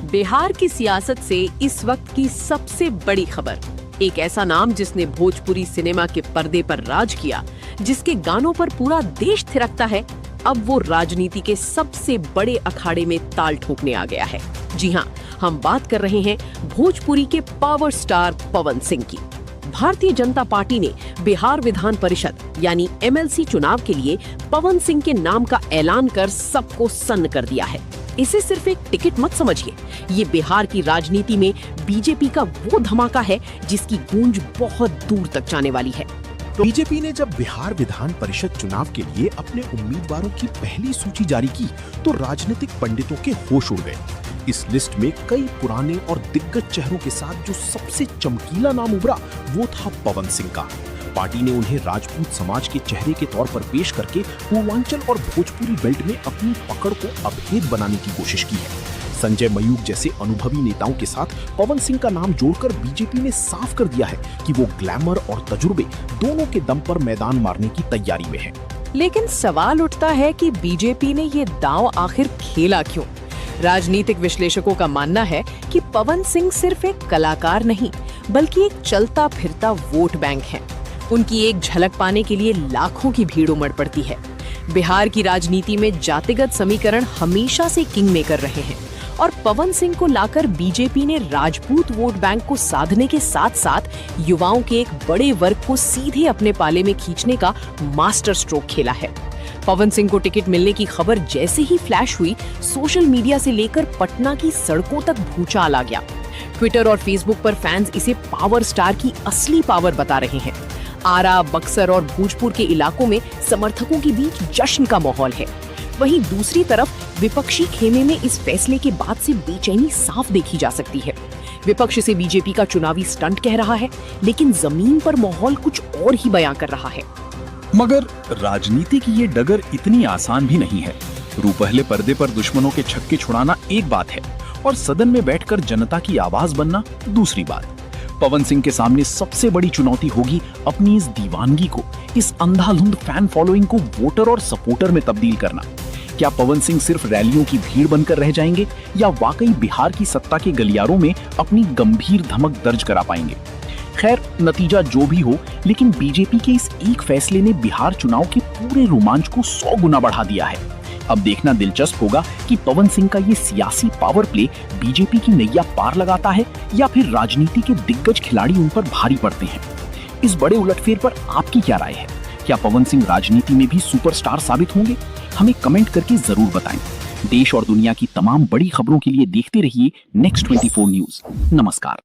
बिहार की सियासत से इस वक्त की सबसे बड़ी खबर, एक ऐसा नाम जिसने भोजपुरी सिनेमा के पर्दे पर राज किया, जिसके गानों पर पूरा देश थिरकता है, अब वो राजनीति के सबसे बड़े अखाड़े में ताल ठोकने आ गया है। जी हाँ, हम बात कर रहे हैं भोजपुरी के पावर स्टार पवन सिंह की। भारतीय जनता पार्टी ने बिहार विधान परिषद यानी MLC चुनाव के लिए पवन सिंह के नाम का ऐलान कर सबको सन्न कर दिया है। इसे सिर्फ एक टिकट मत समझिए, ये बिहार की राजनीति में बीजेपी का वो धमाका है जिसकी गूंज बहुत दूर तक जाने वाली है। बीजेपी ने जब बिहार विधान परिषद चुनाव के लिए अपने उम्मीदवारों की पहली सूची जारी की तो राजनीतिक पंडितों के होश उड़ गए। इस लिस्ट में कई पुराने और दिग्गज चेहरों के साथ जो सबसे चमकीला नाम उभरा वो था पवन सिंह का। पार्टी ने उन्हें राजपूत समाज के चेहरे के तौर पर पेश करके पूर्वांचल और भोजपुरी बेल्ट में अपनी पकड़ को अभेद बनाने की कोशिश की है। संजय मयूख जैसे अनुभवी नेताओं के साथ पवन सिंह का नाम जोड़कर बीजेपी ने साफ कर दिया है कि वो ग्लैमर और तजुर्बे दोनों के दम पर मैदान मारने की तैयारी में है। लेकिन सवाल उठता है कि बीजेपी ने ये दांव आखिर खेला क्यों? राजनीतिक विश्लेषकों का मानना है कि पवन सिंह सिर्फ एक कलाकार नहीं, बल्कि एक चलता फिरता वोट बैंक है। उनकी एक झलक पाने के लिए लाखों की भीड़ उमड़ पड़ती है। बिहार की राजनीति में जातिगत समीकरण हमेशा से किंग मेकर रहे हैं और पवन सिंह को लाकर बीजेपी ने राजपूत वोट बैंक को साधने के साथ साथ युवाओं के एक बड़े वर्ग को सीधे अपने पाले में खींचने का मास्टर स्ट्रोक खेला है। पवन सिंह को टिकट मिलने की खबर जैसे ही फ्लैश हुई, सोशल मीडिया से लेकर पटना की सड़कों तक भूचाल आ गया। ट्विटर और फेसबुक पर फैंस इसे पावर स्टार की असली पावर बता रहे हैं। आरा, बक्सर और भोजपुर के इलाकों में समर्थकों के बीच जश्न का माहौल है। वहीं दूसरी तरफ विपक्षी खेमे में इस फैसले के बाद से बेचैनी साफ देखी जा सकती है। विपक्ष इसे बीजेपी का चुनावी स्टंट कह रहा है, लेकिन जमीन पर माहौल कुछ और ही बयां कर रहा है। मगर राजनीति की ये डगर इतनी आसान भी नहीं है। रूपहले पर्दे पर दुश्मनों के छक्के छुड़ाना एक बात है और सदन में बैठकर जनता की आवाज बनना दूसरी बात। पवन सिंह के सामने सबसे बड़ी चुनौती होगी अपनी इस दीवानगी को, इस अंधाधुंध फैन फॉलोइंग को वोटर और सपोर्टर में तब्दील करना। क्या पवन सिंह सिर्फ रैलियों की भीड़ बनकर रह जाएंगे या वाकई बिहार की सत्ता के गलियारों में अपनी गंभीर धमक दर्ज करा पाएंगे? खैर, नतीजा जो भी हो, लेकिन बीजेपी के इस एक फैसले ने बिहार चुनाव के पूरे रोमांच को 100 गुना बढ़ा दिया है। अब देखना दिलचस्प होगा कि पवन सिंह का ये सियासी पावर प्ले बीजेपी की नैया पार लगाता है या फिर राजनीति के दिग्गज खिलाड़ी उन पर भारी पड़ते हैं। इस बड़े उलटफेर पर आपकी क्या राय है? क्या पवन सिंह राजनीति में भी सुपरस्टार साबित होंगे? हमें कमेंट करके जरूर बताएं। देश और दुनिया की तमाम बड़ी खबरों के लिए देखते रहिए Next 24 न्यूज। नमस्कार।